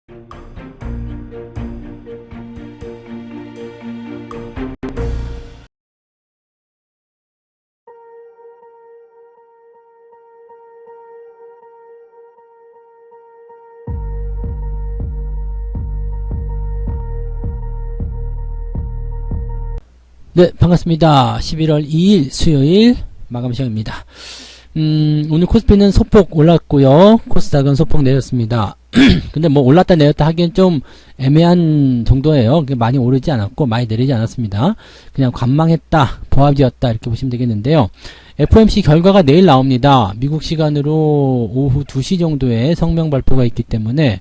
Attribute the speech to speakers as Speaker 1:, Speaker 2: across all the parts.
Speaker 1: 네, 반갑습니다. 11월 2일 수요일 마감 시간입니다. 오늘 코스피는 소폭 올랐고요. 코스닥은 소폭 내렸습니다. 근데 뭐 올랐다 내렸다 하기엔 좀 애매한 정도예요. 많이 오르지 않았고 많이 내리지 않았습니다. 그냥 관망했다, 보합이었다 이렇게 보시면 되겠는데요. FOMC 결과가 내일 나옵니다. 미국 시간으로 오후 2시 정도에 성명 발표가 있기 때문에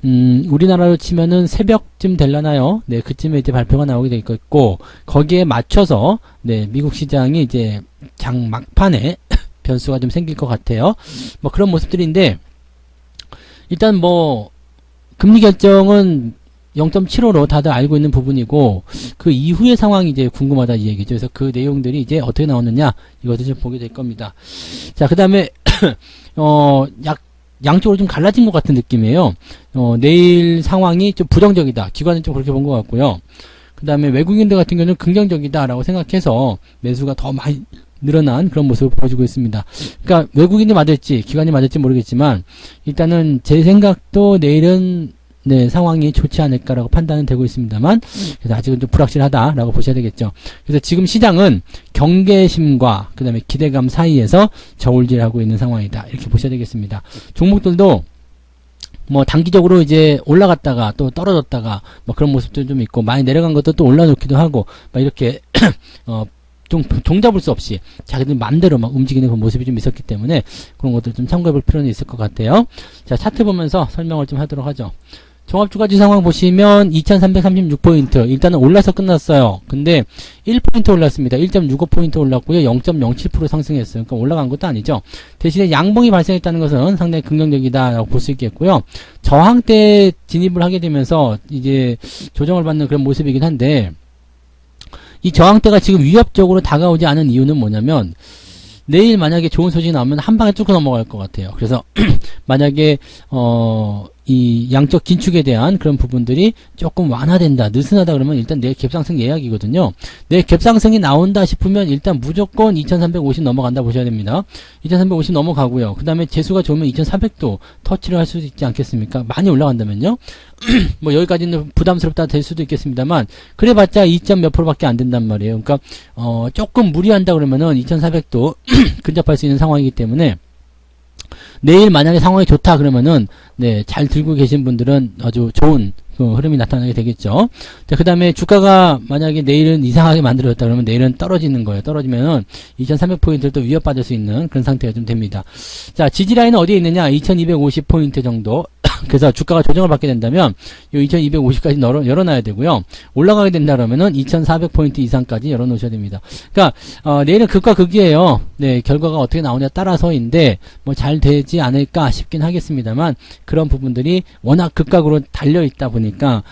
Speaker 1: 우리나라로 치면은 새벽쯤 되려나요? 네, 그쯤에 이제 발표가 나오게 될 거고, 거기에 맞춰서, 네, 미국 시장이 이제 장 막판에 변수가 좀 생길 것 같아요. 뭐 그런 모습들인데, 일단 뭐, 금리 결정은 0.75로 다들 알고 있는 부분이고, 그 이후의 상황이 이제 궁금하다 이 얘기죠. 그래서 그 내용들이 이제 어떻게 나오느냐, 이것을 좀 보게 될 겁니다. 자, 그 다음에, 양쪽으로 좀 갈라진 것 같은 느낌이에요. 내일 상황이 좀 부정적이다. 기관은 좀 그렇게 본 것 같고요. 그 다음에 외국인들 같은 경우는 긍정적이다라고 생각해서 매수가 더 많이 늘어난 그런 모습을 보여주고 있습니다. 그러니까 외국인이 맞을지 기관이 맞을지 모르겠지만 일단은 제 생각도 내일은 네, 상황이 좋지 않을까라고 판단은 되고 있습니다만, 그래서 아직은 좀 불확실하다라고 보셔야 되겠죠. 그래서 지금 시장은 경계심과 그 다음에 기대감 사이에서 저울질하고 있는 상황이다. 이렇게 보셔야 되겠습니다. 종목들도 뭐 단기적으로 이제 올라갔다가 또 떨어졌다가 뭐 그런 모습도 좀 있고, 많이 내려간 것도 또 올라놓기도 하고, 막 이렇게, 좀 종잡을 수 없이 자기들 맘대로 막 움직이는 그 모습이 좀 있었기 때문에 그런 것들 좀 참고해 볼 필요는 있을 것 같아요. 자, 차트 보면서 설명을 좀 하도록 하죠. 종합주가지 상황 보시면 2336포인트 일단은 올라서 끝났어요. 근데 1포인트 올랐습니다. 1.65포인트 올랐고요. 0.07% 상승했어요. 그러니까 올라간 것도 아니죠. 대신에 양봉이 발생했다는 것은 상당히 긍정적이다라고 볼 수 있겠고요. 저항대 진입을 하게 되면서 이제 조정을 받는 그런 모습이긴 한데, 이 저항대가 지금 위협적으로 다가오지 않은 이유는 뭐냐면, 내일 만약에 좋은 소식이 나오면 한 방에 뚫고 넘어갈 것 같아요. 그래서 만약에 이 양적 긴축에 대한 그런 부분들이 조금 완화된다, 느슨하다 그러면 일단 내일 갭상승 예약이거든요. 내일 갭상승이 나온다 싶으면 일단 무조건 2350 넘어간다 보셔야 됩니다. 2350 넘어가고요. 그 다음에 재수가 좋으면 2400도 터치를 할 수도 있지 않겠습니까? 많이 올라간다면요. 뭐 여기까지는 부담스럽다 될 수도 있겠습니다만, 그래봤자 2점 몇 프로밖에 안 된단 말이에요. 그러니까 조금 무리한다 그러면은 2400도 근접할 수 있는 상황이기 때문에, 내일 만약에 상황이 좋다 그러면은 네, 잘 들고 계신 분들은 아주 좋은 그 흐름이 나타나게 되겠죠. 자, 그 다음에 주가가 만약에 내일은 이상하게 만들어졌다 그러면 내일은 떨어지는 거예요. 떨어지면은 2300포인트를 또 위협받을 수 있는 그런 상태가 좀 됩니다. 자, 지지라인은 어디에 있느냐? 2250포인트 정도. 그래서 주가가 조정을 받게 된다면 요 2250까지 열어놔야 되고요. 올라가게 된다 그러면은 2400포인트 이상까지 열어놓으셔야 됩니다. 그러니까 내일은 극과 극이에요. 네, 결과가 어떻게 나오냐에 따라서인데 뭐 잘 되지 않을까 싶긴 하겠습니다만, 그런 부분들이 워낙 극각으로 달려있다 보니까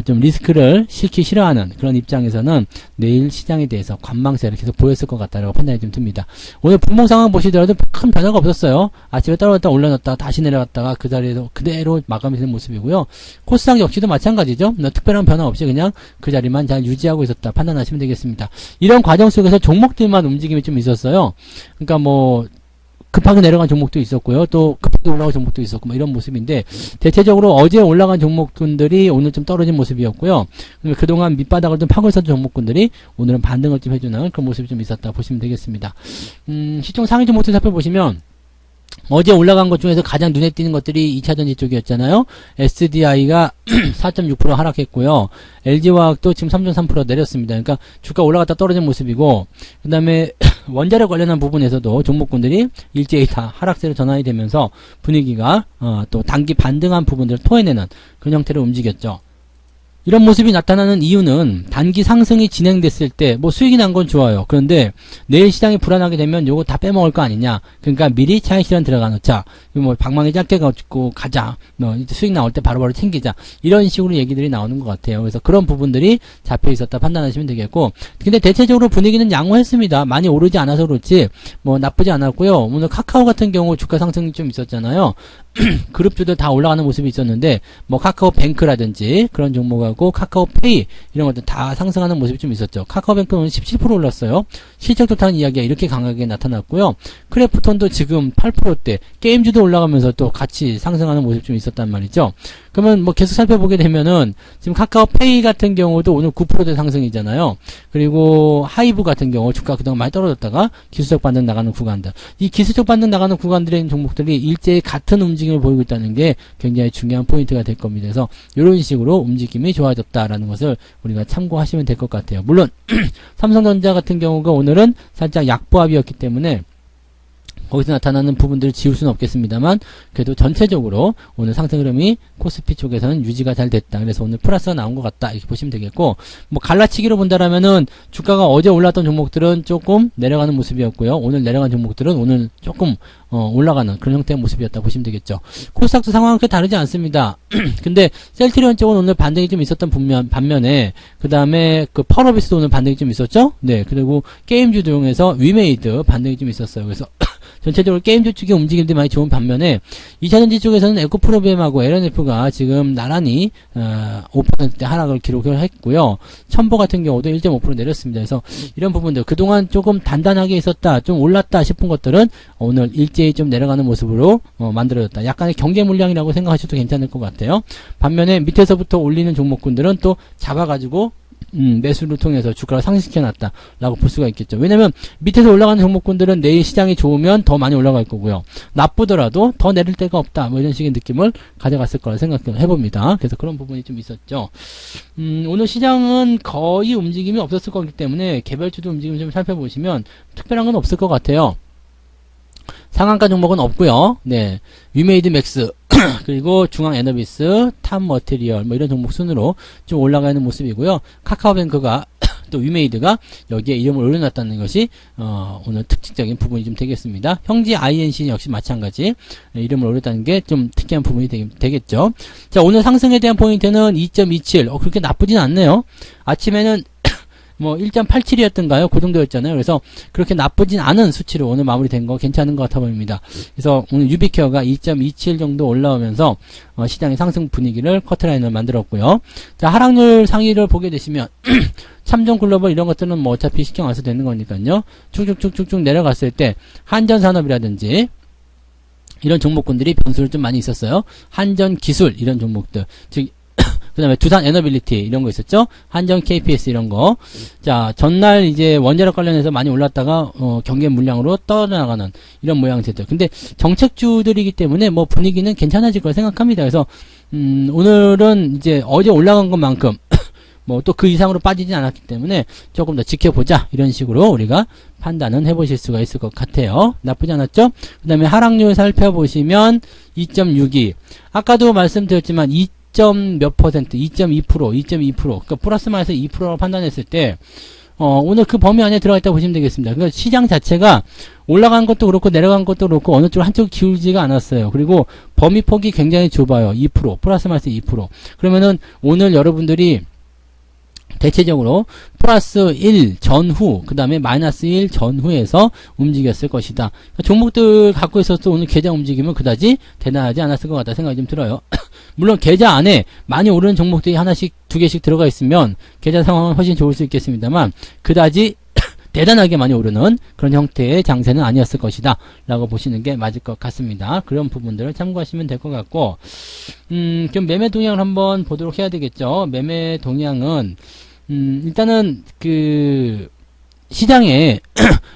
Speaker 1: 좀 리스크를 싫기 싫어하는 그런 입장에서는 내일 시장에 대해서 관망세를 계속 보였을 것 같다라고 판단이 좀 듭니다. 오늘 분봉 상황 보시더라도 큰 변화가 없었어요. 아침에 떨어졌다 올라놨다가 다시 내려갔다가 그 자리에서 그대로 마감이 되는 모습이고요. 코스닥 역시도 마찬가지죠. 특별한 변화 없이 그냥 그 자리만 잘 유지하고 있었다 판단하시면 되겠습니다. 이런 과정 속에서 종목들만 움직임이 좀 있었어요. 그러니까 뭐 급하게 내려간 종목도 있었고요. 또 급하게 올라간 종목도 있었고 뭐 이런 모습인데, 대체적으로 어제 올라간 종목군들이 오늘 좀 떨어진 모습이었고요. 그동안 밑바닥을 좀 파고 있었던 종목군들이 오늘은 반등을 좀 해주는 그런 모습이 좀 있었다 보시면 되겠습니다. 시총 상위 종목들 살펴보시면 어제 올라간 것 중에서 가장 눈에 띄는 것들이 2차전지 쪽이었잖아요. SDI가 4.6% 하락했고요. LG화학도 지금 3.3% 내렸습니다. 그러니까 주가 올라갔다 떨어진 모습이고, 그 다음에 원자력 관련한 부분에서도 종목군들이 일제히 다 하락세로 전환이 되면서 분위기가 또 단기 반등한 부분들을 토해내는 그런 형태로 움직였죠. 이런 모습이 나타나는 이유는 단기 상승이 진행됐을 때 뭐 수익이 난 건 좋아요. 그런데 내일 시장이 불안하게 되면 요거 다 빼먹을 거 아니냐. 그러니까 미리 차익 실현 들어가 놓자. 뭐 방망이 짧게 가지고 가자. 이제 수익 나올 때 바로바로 챙기자. 이런 식으로 얘기들이 나오는 것 같아요. 그래서 그런 부분들이 잡혀 있었다 판단하시면 되겠고. 근데 대체적으로 분위기는 양호했습니다. 많이 오르지 않아서 그렇지 뭐 나쁘지 않았고요. 오늘 카카오 같은 경우 주가 상승이 좀 있었잖아요. 그룹주들 다 올라가는 모습이 있었는데 뭐 카카오뱅크라든지 그런 종목하고 카카오페이 이런 것들 다 상승하는 모습이 좀 있었죠. 카카오뱅크는 17% 올랐어요. 실적 좋다는 이야기가 이렇게 강하게 나타났고요. 크래프톤도 지금 8%대 게임주도 올라가면서 또 같이 상승하는 모습이 좀 있었단 말이죠. 그러면 뭐 계속 살펴보게 되면은 지금 카카오페이 같은 경우도 오늘 9%대 상승이잖아요. 그리고 하이브 같은 경우 주가 그동안 많이 떨어졌다가 기술적 반등 나가는 구간들, 이 기술적 반등 나가는 구간들에 있는 종목들이 일제히 같은 움직임을 보이고 있다는 게 굉장히 중요한 포인트가 될 겁니다. 그래서 이런 식으로 움직임이 좋아졌다라는 것을 우리가 참고하시면 될 것 같아요. 물론 삼성전자 같은 경우가 오늘은 살짝 약보합이었기 때문에 거기서 나타나는 부분들을 지울 수는 없겠습니다만 그래도 전체적으로 오늘 상승 흐름이 코스피 쪽에서는 유지가 잘 됐다. 그래서 오늘 플러스가 나온 것 같다. 이렇게 보시면 되겠고, 뭐 갈라치기로 본다라면은 주가가 어제 올랐던 종목들은 조금 내려가는 모습이었고요. 오늘 내려간 종목들은 오늘 조금 올라가는 그런 형태의 모습이었다 보시면 되겠죠. 코스닥도 상황은 그렇게 다르지 않습니다. 근데 셀트리온 쪽은 오늘 반등이 좀 있었던 반면에 그 다음에 그 펄어비스도 오늘 반등이 좀 있었죠. 네, 그리고 게임주 중에서 위메이드 반등이 좀 있었어요. 그래서 전체적으로 게임주 쪽의 움직임들이 많이 좋은 반면에 2차전지 쪽에서는 에코프로비엠하고 LNF가 지금 나란히 5%대 하락을 기록을 했고요. 첨보 같은 경우도 1.5% 내렸습니다. 그래서 이런 부분들 그동안 조금 단단하게 있었다, 좀 올랐다 싶은 것들은 오늘 일제히 좀 내려가는 모습으로 만들어졌다. 약간의 경계 물량이라고 생각하셔도 괜찮을 것 같아요. 반면에 밑에서부터 올리는 종목군들은 또 잡아가지고 매수를 통해서 주가를 상승시켜놨다 라고 볼 수가 있겠죠. 왜냐면 밑에서 올라가는 종목군들은 내일 시장이 좋으면 더 많이 올라갈 거고요. 나쁘더라도 더 내릴 데가 없다, 뭐 이런 식의 느낌을 가져갔을 거라 생각을 해봅니다. 그래서 그런 부분이 좀 있었죠. 오늘 시장은 거의 움직임이 없었을 거기 때문에 개별주도 움직임 좀 살펴보시면 특별한 건 없을 것 같아요. 상한가 종목은 없고요. 네, 위메이드 맥스 그리고 중앙 에너비스, 탑 머티리얼 뭐 이런 종목 순으로 좀 올라가는 모습이고요. 카카오뱅크가 또 위메이드가 여기에 이름을 올려놨다는 것이 오늘 특징적인 부분이 좀 되겠습니다. 형지 INC 역시 마찬가지 이름을 올렸다는 게 좀 특이한 부분이 되겠죠. 자, 오늘 상승에 대한 포인트는 2.27. 그렇게 나쁘진 않네요. 아침에는 뭐 1.87이었던가요? 그 정도였잖아요. 그래서 그렇게 나쁘진 않은 수치로 오늘 마무리된 거 괜찮은 것 같아 보입니다. 그래서 오늘 유비케어가 2.27 정도 올라오면서 시장의 상승 분위기를 커트라인을 만들었고요. 자, 하락률 상위를 보게 되시면 참정 글로벌 이런 것들은 뭐 어차피 신경 안 써도 되는 거니까요. 쭉쭉쭉쭉쭉 내려갔을 때 한전산업이라든지 이런 종목군들이 변수를 좀 많이 있었어요. 한전기술 이런 종목들, 즉 그 다음에 두산 에너빌리티 이런 거 있었죠. 한전 KPS 이런 거. 자, 전날 이제 원자력 관련해서 많이 올랐다가 경계 물량으로 떠나가는 이런 모양새들. 근데 정책주들이기 때문에 뭐 분위기는 괜찮아질 거라 생각합니다. 그래서 오늘은 이제 어제 올라간 것만큼 뭐 또 그 이상으로 빠지진 않았기 때문에 조금 더 지켜보자 이런 식으로 우리가 판단은 해보실 수가 있을 것 같아요. 나쁘지 않았죠? 그 다음에 하락률 살펴보시면 2.62. 아까도 말씀드렸지만 2몇 퍼센트, 2.2%, 그러니까 플러스 마이너스 2%로 판단했을 때 오늘 그 범위 안에 들어가 있다고 보시면 되겠습니다. 그러니까 시장 자체가 올라간 것도 그렇고 내려간 것도 그렇고 어느 쪽 한쪽 기울지가 않았어요. 그리고 범위 폭이 굉장히 좁아요. 2%, 플러스 마이너스 2%. 그러면은 오늘 여러분들이 대체적으로 플러스 1 전후, 그 다음에 마이너스 1 전후에서 움직였을 것이다. 그러니까 종목들 갖고 있어서 오늘 계좌 움직임은 그다지 대단하지 않았을 것 같다 생각이 좀 들어요. 물론 계좌 안에 많이 오르는 종목들이 하나씩, 두 개씩 들어가 있으면 계좌 상황은 훨씬 좋을 수 있겠습니다만 그다지 대단하게 많이 오르는 그런 형태의 장세는 아니었을 것이다 라고 보시는 게 맞을 것 같습니다. 그런 부분들을 참고하시면 될 것 같고, 그럼 매매 동향을 한번 보도록 해야 되겠죠. 매매 동향은 일단은 그 시장에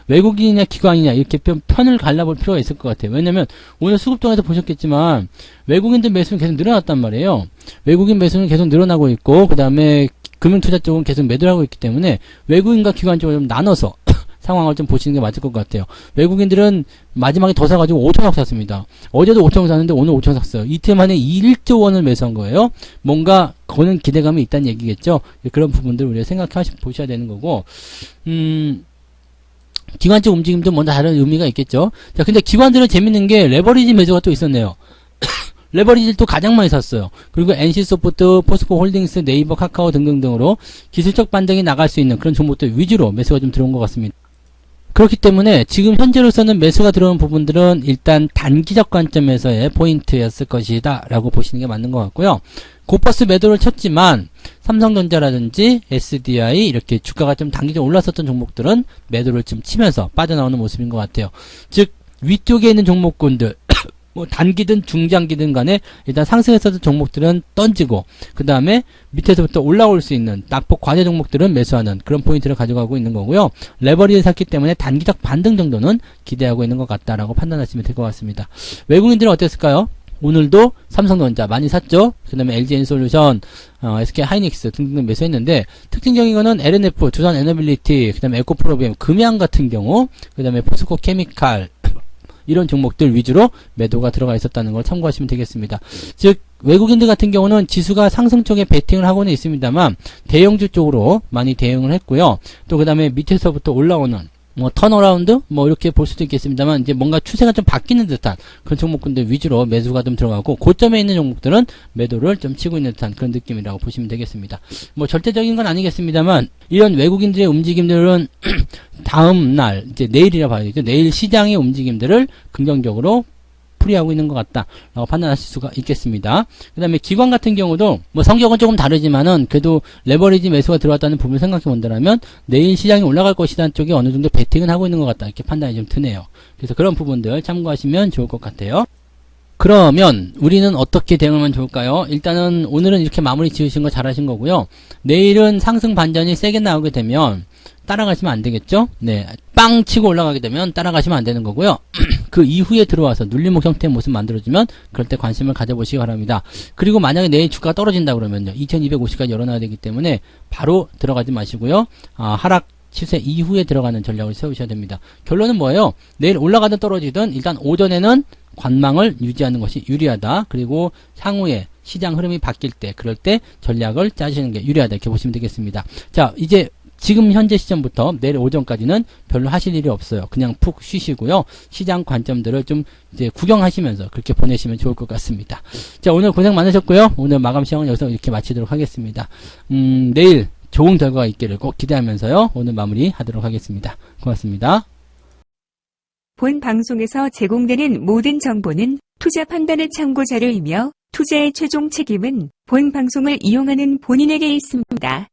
Speaker 1: 외국인이냐 기관이냐 이렇게 편을 갈라볼 필요가 있을 것 같아요. 왜냐면 오늘 수급동에서 보셨겠지만 외국인들 매수는 계속 늘어났단 말이에요. 외국인 매수는 계속 늘어나고 있고, 그 다음에 금융투자 쪽은 계속 매도를 하고 있기 때문에 외국인과 기관 쪽을 좀 나눠서 상황을 좀 보시는 게 맞을 것 같아요. 외국인들은 마지막에 더 사가지고 5천억 샀습니다. 어제도 5천억 샀는데 오늘 5천억 샀어요. 이틀 만에 1조 원을 매수한 거예요. 뭔가 거는 기대감이 있다는 얘기겠죠. 그런 부분들 우리가 생각해 보셔야 되는 거고, 기관적 움직임도 뭐 다른 의미가 있겠죠. 자, 근데 기관들은 재밌는 게 레버리지 매수가 또 있었네요. 레버리지를 또 가장 많이 샀어요. 그리고 NC소프트, 포스코 홀딩스, 네이버, 카카오 등등등으로 기술적 반등이 나갈 수 있는 그런 종목들 위주로 매수가 좀 들어온 것 같습니다. 그렇기 때문에 지금 현재로서는 매수가 들어온 부분들은 일단 단기적 관점에서의 포인트였을 것이다 라고 보시는 게 맞는 것 같고요. 고버스 매도를 쳤지만 삼성전자라든지 SDI 이렇게 주가가 좀 단기적으로 올랐었던 종목들은 매도를 좀 치면서 빠져나오는 모습인 것 같아요. 즉 위쪽에 있는 종목군들 뭐 단기든 중장기든 간에 일단 상승했었던 종목들은 던지고 그 다음에 밑에서부터 올라올 수 있는 낙폭 과대 종목들은 매수하는 그런 포인트를 가져가고 있는 거고요. 레버리를 샀기 때문에 단기적 반등 정도는 기대하고 있는 것 같다라고 판단하시면 될 것 같습니다. 외국인들은 어땠을까요? 오늘도 삼성전자 많이 샀죠. 그 다음에 LG엔솔루션, SK 하이닉스 등등 매수했는데 특징적인 거는 LNF, 두산 에너빌리티, 그 다음에 에코프로비엠, 금양 같은 경우, 그 다음에 포스코 케미칼 이런 종목들 위주로 매도가 들어가 있었다는 걸 참고하시면 되겠습니다. 즉 외국인들 같은 경우는 지수가 상승 쪽에 베팅을 하고는 있습니다만 대형주 쪽으로 많이 대응을 했고요. 또 그 다음에 밑에서부터 올라오는 뭐 턴어라운드 뭐 이렇게 볼 수도 있겠습니다만 이제 뭔가 추세가 좀 바뀌는 듯한 그런 종목군들 위주로 매수가 좀 들어가고 고점에 있는 종목들은 매도를 좀 치고 있는 듯한 그런 느낌이라고 보시면 되겠습니다. 뭐 절대적인 건 아니겠습니다만 이런 외국인들의 움직임들은 다음 날 이제 내일이라 봐야겠죠. 내일 시장의 움직임들을 긍정적으로 풀이하고 있는 것 같다라고 판단하실 수가 있겠습니다. 그 다음에 기관 같은 경우도 뭐 성격은 조금 다르지만은 그래도 레버리지 매수가 들어왔다는 부분을 생각해 본다면 내일 시장이 올라갈 것이라는 쪽에 어느 정도 베팅은 하고 있는 것 같다 이렇게 판단이 좀 드네요. 그래서 그런 부분들 참고하시면 좋을 것 같아요. 그러면 우리는 어떻게 대응하면 좋을까요? 일단은 오늘은 이렇게 마무리 지으신 거 잘하신 거고요. 내일은 상승 반전이 세게 나오게 되면 따라가시면 안 되겠죠? 네. 빵 치고 올라가게 되면 따라가시면 안 되는 거고요. 그 이후에 들어와서 눌림목 형태의 모습 만들어주면 그럴 때 관심을 가져보시기 바랍니다. 그리고 만약에 내일 주가가 떨어진다 그러면요. 2250까지 열어놔야 되기 때문에 바로 들어가지 마시고요. 하락 시세 이후에 들어가는 전략을 세우셔야 됩니다. 결론은 뭐예요? 내일 올라가든 떨어지든 일단 오전에는 관망을 유지하는 것이 유리하다. 그리고 향후에 시장 흐름이 바뀔 때 그럴 때 전략을 짜시는 게 유리하다 이렇게 보시면 되겠습니다. 자, 이제 지금 현재 시점부터 내일 오전까지는 별로 하실 일이 없어요. 그냥 푹 쉬시고요. 시장 관점들을 좀 이제 구경하시면서 그렇게 보내시면 좋을 것 같습니다. 자, 오늘 고생 많으셨고요. 오늘 마감 시간은 여기서 이렇게 마치도록 하겠습니다. 내일 좋은 결과가 있기를 꼭 기대하면서요. 오늘 마무리 하도록 하겠습니다. 고맙습니다.
Speaker 2: 본 방송에서 제공되는 모든 정보는 투자 판단의 참고 자료이며 투자의 최종 책임은 본 방송을 이용하는 본인에게 있습니다.